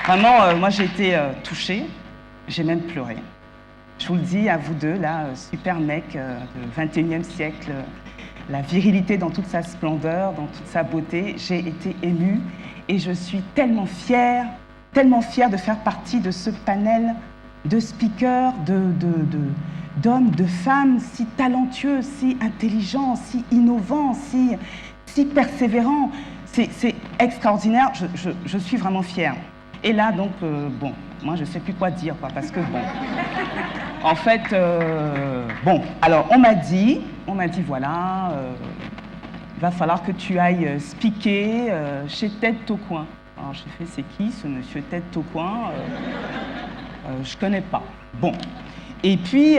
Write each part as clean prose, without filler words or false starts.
Vraiment, moi j'ai été touchée, j'ai même pleuré. Je vous le dis à vous deux, là, super mec du 21e siècle, la virilité dans toute sa splendeur, dans toute sa beauté. J'ai été émue et je suis tellement fière de faire partie de ce panel de speakers, d'hommes, de femmes si talentueux, si intelligents, si innovants, si persévérants. C'est extraordinaire, je suis vraiment fière. Et là, donc, bon, moi, je ne sais plus quoi dire, quoi, parce que, bon, en fait, bon, alors, on m'a dit, voilà, il va falloir que tu ailles speaker chez Ted Tocoin. Alors, j'ai fait, c'est qui, ce monsieur Ted Tocoin je ne connais pas. Bon. Et puis,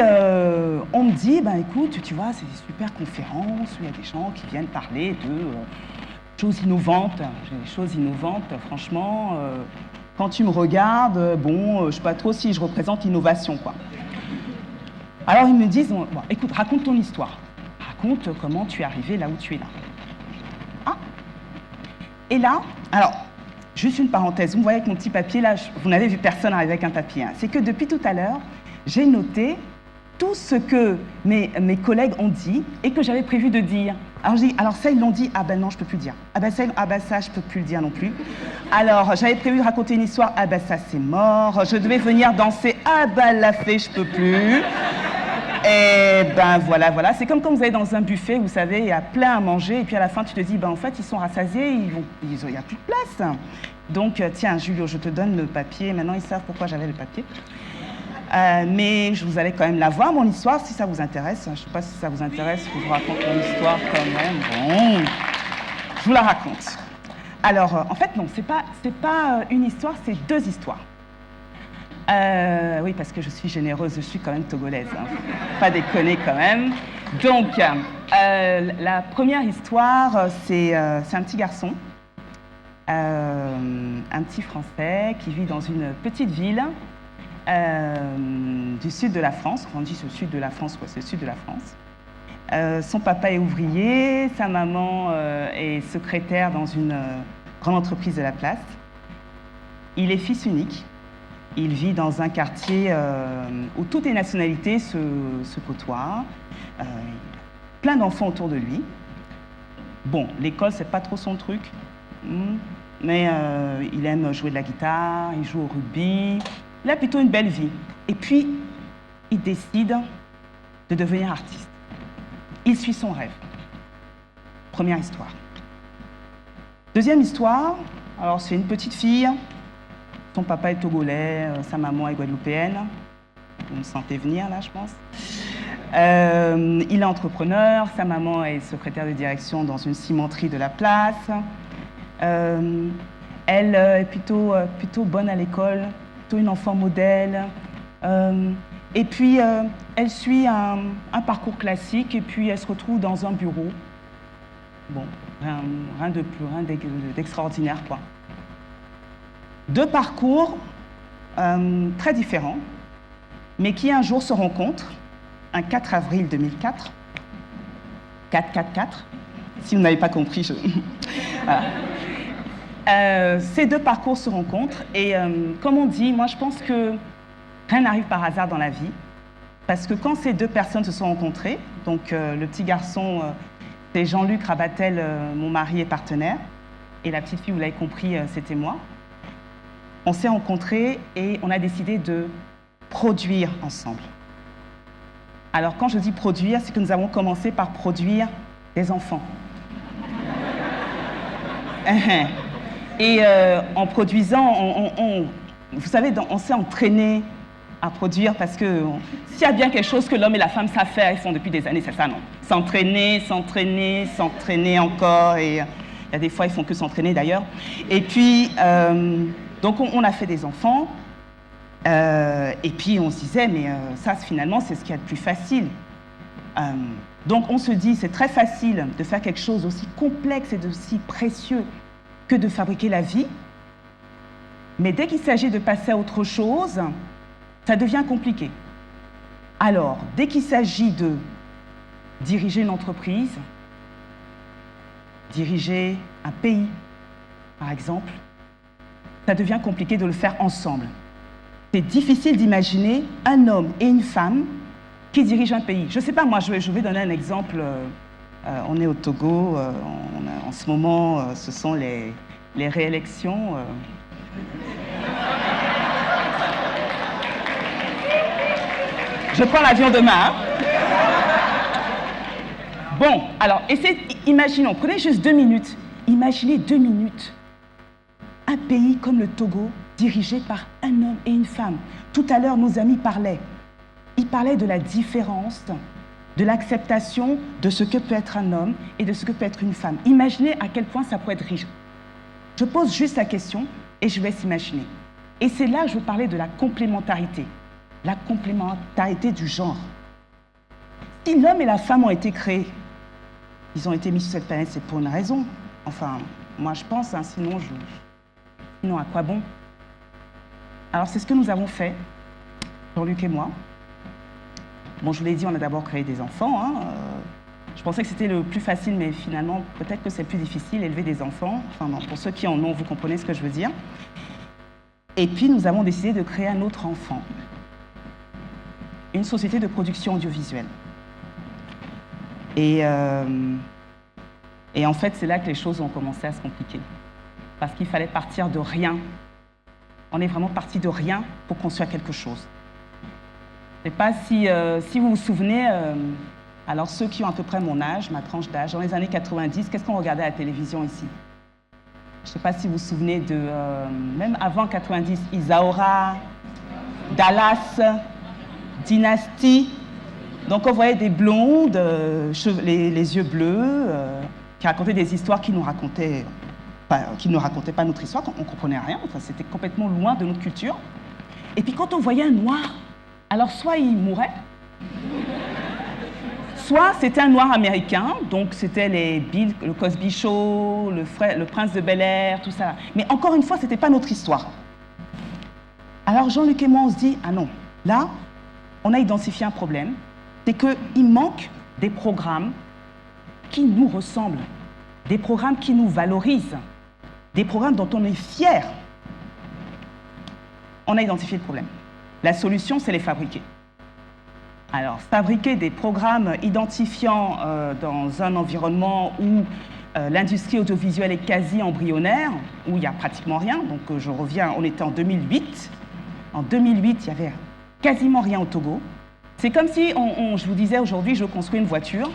on me dit, ben, écoute, tu vois, c'est des super conférences où il y a des gens qui viennent parler de choses innovantes. J'ai des choses innovantes, franchement. Quand tu me regardes, bon, je ne sais pas trop si je représente l'innovation, quoi. Alors ils me disent, bon, écoute, raconte ton histoire. Raconte comment tu es arrivé là où tu es là. Ah. Et là, alors, juste une parenthèse, vous me voyez avec mon petit papier, là, vous n'avez vu personne arriver avec un papier. Hein. C'est que depuis tout à l'heure, j'ai noté tout ce que mes collègues ont dit et que j'avais prévu de dire. Alors je dis, alors ça ils l'ont dit, ah ben non je peux plus le dire. Ah ben ça je peux plus le dire non plus. Alors j'avais prévu de raconter une histoire, ah ben ça c'est mort. Je devais venir danser, ah ben la fée je peux plus. Et ben voilà. C'est comme quand vous allez dans un buffet, vous savez, il y a plein à manger et puis à la fin tu te dis, ben en fait ils sont rassasiés, il n'y a plus de place. Donc tiens Julio, je te donne le papier, maintenant ils savent pourquoi j'avais le papier. Mais vous allez quand même la voir, mon histoire, si ça vous intéresse. Je ne sais pas si ça vous intéresse que je vous raconte mon histoire quand même. Bon, je vous la raconte. Alors, en fait, non, c'est pas une histoire, c'est deux histoires. Oui, parce que je suis généreuse, je suis quand même togolaise. Hein. Pas déconner quand même. Donc, la première histoire, c'est un petit garçon, un petit Français qui vit dans une petite ville du sud de la France. On dit le sud de la France, quoi, c'est le sud de la France. Son papa est ouvrier, sa maman est secrétaire dans une grande entreprise de la place. Il est fils unique. Il vit dans un quartier où toutes les nationalités se côtoient. Plein d'enfants autour de lui. Bon, l'école, c'est pas trop son truc. Mais il aime jouer de la guitare, il joue au rugby. Il a plutôt une belle vie. Et puis, il décide de devenir artiste. Il suit son rêve. Première histoire. Deuxième histoire, alors c'est une petite fille. Son papa est togolais, sa maman est guadeloupéenne. Vous me sentez venir là, je pense. Il est entrepreneur, sa maman est secrétaire de direction dans une cimenterie de la place. Elle est plutôt bonne à l'école. Une enfant modèle, et puis elle suit un parcours classique et puis elle se retrouve dans un bureau. Bon, rien d'extraordinaire, quoi. Deux parcours très différents, mais qui un jour se rencontrent, un 4 avril 2004, 4. Si vous n'avez pas compris, voilà. Ces deux parcours se rencontrent et comme on dit, moi je pense que rien n'arrive par hasard dans la vie, parce que quand ces deux personnes se sont rencontrées, donc le petit garçon, c'est Jean-Luc Rabatel, mon mari et partenaire, et la petite fille, vous l'avez compris, c'était moi. On s'est rencontrés et on a décidé de produire ensemble. Alors quand je dis produire, c'est que nous avons commencé par produire des enfants. Et en produisant, vous savez, on s'est entraîné à produire parce que s'il y a bien quelque chose que l'homme et la femme savent faire, ils font depuis des années, c'est ça, non? S'entraîner encore, et il y a des fois, ils font que s'entraîner d'ailleurs. Et puis, donc on a fait des enfants, et puis on se disait, mais ça, finalement, c'est ce qu'il y a de plus facile. Donc on se dit, c'est très facile de faire quelque chose d'aussi complexe et d'aussi précieux que de fabriquer la vie, mais dès qu'il s'agit de passer à autre chose, ça devient compliqué. Alors, dès qu'il s'agit de diriger une entreprise, diriger un pays, par exemple, ça devient compliqué de le faire ensemble. C'est difficile d'imaginer un homme et une femme qui dirigent un pays. Je ne sais pas, moi, je vais donner un exemple. On est au Togo, en ce moment, ce sont les réélections. Je prends l'avion demain. Hein. Bon, alors, imaginons, prenez juste 2 minutes. Imaginez 2 minutes. Un pays comme le Togo, dirigé par un homme et une femme. Tout à l'heure, nos amis parlaient. Ils parlaient de la différence, de l'acceptation de ce que peut être un homme et de ce que peut être une femme. Imaginez à quel point ça peut être riche. Je pose juste la question et je vous laisse imaginer. Et c'est là que je veux parler de la complémentarité du genre. Si l'homme et la femme ont été créés, ils ont été mis sur cette planète, c'est pour une raison. Enfin, moi je pense, hein, sinon à quoi bon? Alors c'est ce que nous avons fait, Jean-Luc et moi. Bon, je vous l'ai dit, on a d'abord créé des enfants. Hein. Je pensais que c'était le plus facile, mais finalement, peut-être que c'est plus difficile, élever des enfants. Enfin, non, pour ceux qui en ont, vous comprenez ce que je veux dire. Et puis, nous avons décidé de créer un autre enfant. Une société de production audiovisuelle. Et en fait, c'est là que les choses ont commencé à se compliquer. Parce qu'il fallait partir de rien. On est vraiment parti de rien pour construire quelque chose. Je ne sais pas si vous vous souvenez, alors ceux qui ont à peu près mon âge, ma tranche d'âge, dans les années 90, qu'est-ce qu'on regardait à la télévision ici? Je ne sais pas si vous vous souvenez de, même avant 90, Isaora, Dallas, Dynasty. Donc on voyait des blondes, les yeux bleus, qui racontaient des histoires qui ne nous racontaient pas notre histoire, on ne comprenait rien, enfin, c'était complètement loin de notre culture. Et puis quand on voyait un noir, alors soit il mourait, soit c'était un noir américain, donc c'était le Cosby Show, le Prince de Bel-Air, tout ça. Mais encore une fois, ce n'était pas notre histoire. Alors Jean-Luc et moi, on se dit, ah non, là, on a identifié un problème, c'est qu'il manque des programmes qui nous ressemblent, des programmes qui nous valorisent, des programmes dont on est fier. On a identifié le problème. La solution, c'est les fabriquer. Alors, fabriquer des programmes identifiants dans un environnement où l'industrie audiovisuelle est quasi embryonnaire, où il n'y a pratiquement rien. Donc, je reviens, on était en 2008. En 2008, il n'y avait quasiment rien au Togo. C'est comme si, je vous disais aujourd'hui, je construis une voiture,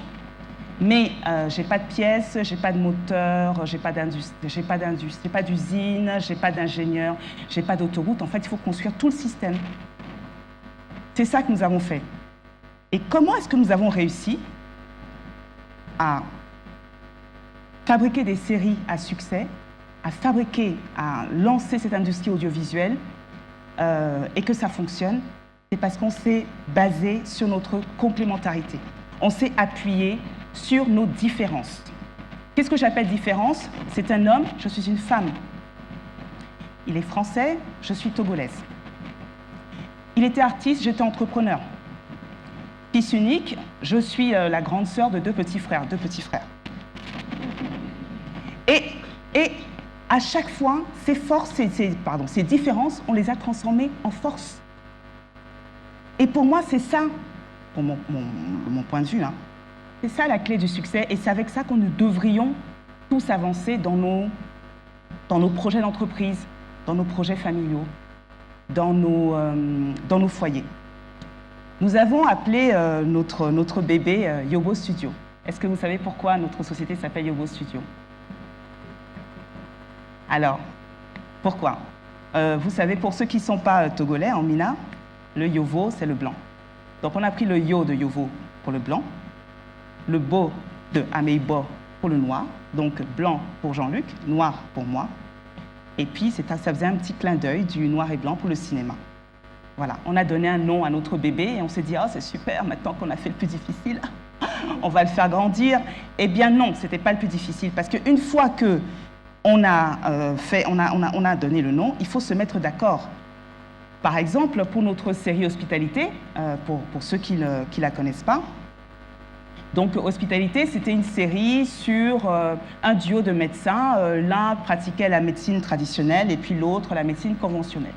mais je n'ai pas de pièces, je n'ai pas de moteur, je n'ai pas d'usine, je n'ai pas d'ingénieur, je n'ai pas d'autoroute. En fait, il faut construire tout le système. C'est ça que nous avons fait. Et comment est-ce que nous avons réussi à fabriquer des séries à succès, à lancer cette industrie audiovisuelle et que ça fonctionne? C'est parce qu'on s'est basé sur notre complémentarité. On s'est appuyé sur nos différences. Qu'est-ce que j'appelle différence? C'est un homme, je suis une femme. Il est français, je suis togolaise. Il était artiste, j'étais entrepreneur. Fils unique, je suis la grande sœur de deux petits frères. Et à chaque fois, ces différences, on les a transformées en force. Et pour moi, c'est ça, pour mon point de vue, hein, c'est ça la clé du succès. Et c'est avec ça que nous devrions tous avancer dans nos projets d'entreprise, dans nos projets familiaux, dans nos foyers. Nous avons appelé notre bébé Yobo Studio. Est-ce que vous savez pourquoi notre société s'appelle Yobo Studio? Alors, pourquoi? Vous savez, pour ceux qui ne sont pas togolais, en Mina, le Yovo, c'est le blanc. Donc on a pris le Yo de Yovo pour le blanc, le Bo de Ameibo pour le noir, donc blanc pour Jean-Luc, noir pour moi. Et puis ça faisait un petit clin d'œil du noir et blanc pour le cinéma. Voilà, on a donné un nom à notre bébé et on s'est dit « Ah, c'est super, maintenant qu'on a fait le plus difficile, on va le faire grandir. » Eh bien non, ce n'était pas le plus difficile, parce qu'une fois qu'on a donné le nom, il faut se mettre d'accord. Par exemple, pour notre série Hospitalité, pour ceux qui ne la connaissent pas, Donc Hospitalité, c'était une série sur un duo de médecins. L'un pratiquait la médecine traditionnelle et puis l'autre la médecine conventionnelle.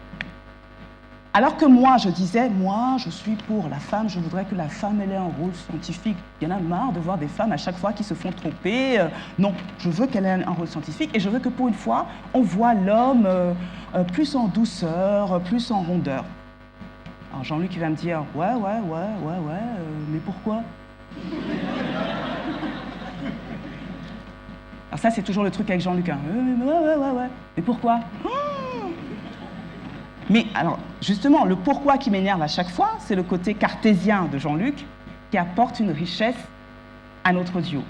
Alors que moi, je disais, moi, je suis pour la femme, je voudrais que la femme ait un rôle scientifique. Il y en a marre de voir des femmes à chaque fois qui se font tromper. Non, je veux qu'elle ait un rôle scientifique et je veux que pour une fois, on voit l'homme plus en douceur, plus en rondeur. Alors Jean-Luc, il va me dire, ouais, mais pourquoi? Alors ça, c'est toujours le truc avec Jean-Luc. Hein. Ouais, mais pourquoi? Mais alors, justement, le pourquoi qui m'énerve à chaque fois, c'est le côté cartésien de Jean-Luc qui apporte une richesse à notre duo.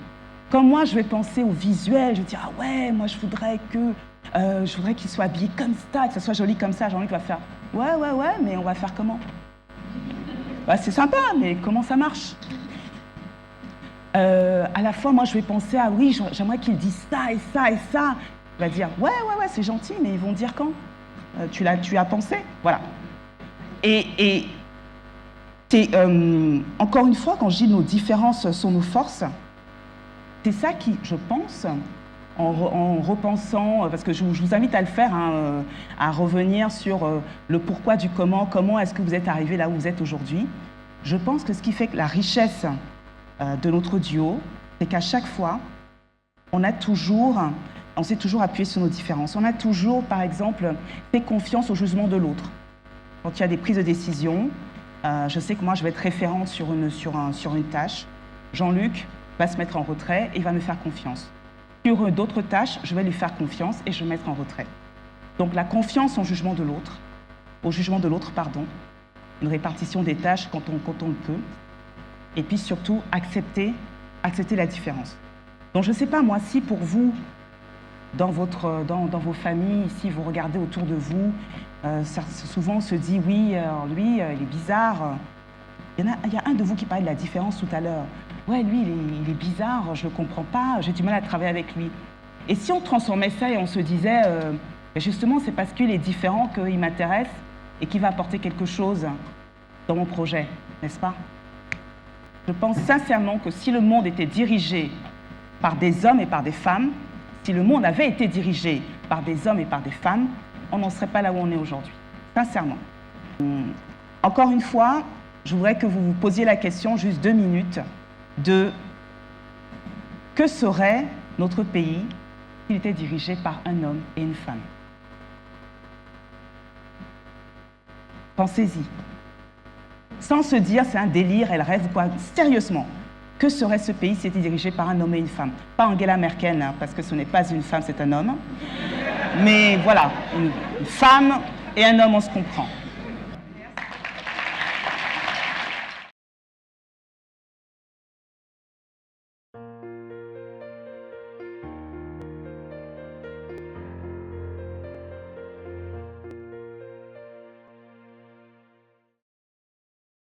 Comme moi, je vais penser au visuel, je vais dire, ah ouais, moi je voudrais qu'il soit habillé comme ça, que ça soit joli comme ça. Jean-Luc va faire, ouais, mais on va faire comment? Bah, c'est sympa, mais comment ça marche? À la fois, moi je vais penser, ah oui, j'aimerais qu'il dise ça et ça et ça. Il va dire, ouais, c'est gentil, mais ils vont dire quand? Tu as pensé? Voilà. Et encore une fois, quand je dis nos différences sont nos forces, c'est ça qui, je pense, en repensant, parce que je vous invite à le faire, hein, à revenir sur le pourquoi du comment est-ce que vous êtes arrivé là où vous êtes aujourd'hui. Je pense que ce qui fait que la richesse de notre duo, c'est qu'à chaque fois, on s'est toujours appuyé sur nos différences. On a toujours, par exemple, fait confiance au jugement de l'autre. Quand il y a des prises de décision, je sais que moi, je vais être référente sur une tâche. Jean-Luc va se mettre en retrait et il va me faire confiance. Sur d'autres tâches, je vais lui faire confiance et je vais me mettre en retrait. Donc la confiance au jugement de l'autre, une répartition des tâches quand on le peut, et puis surtout accepter la différence. Donc je ne sais pas, moi, si pour vous, dans vos familles, si vous regardez autour de vous, souvent on se dit, oui, lui, il est bizarre. Il y a un de vous qui parlait de la différence tout à l'heure. Ouais, lui, il est bizarre, je ne le comprends pas, j'ai du mal à travailler avec lui. Et si on transformait ça et on se disait, justement, c'est parce qu'il est différent qu'il m'intéresse et qu'il va apporter quelque chose dans mon projet, n'est-ce pas? Je pense sincèrement que si le monde était dirigé par des hommes et par des femmes, si le monde avait été dirigé par des hommes et par des femmes, on n'en serait pas là où on est aujourd'hui, sincèrement. Encore une fois, je voudrais que vous vous posiez la question, juste 2 minutes, de que serait notre pays s'il était dirigé par un homme et une femme. Pensez-y. Sans se dire c'est un délire, elle rêve ou quoi. Sérieusement, que serait ce pays s'il était dirigé par un homme et une femme? Pas Angela Merkel, hein, parce que ce n'est pas une femme, c'est un homme. Mais voilà, une femme et un homme, on se comprend.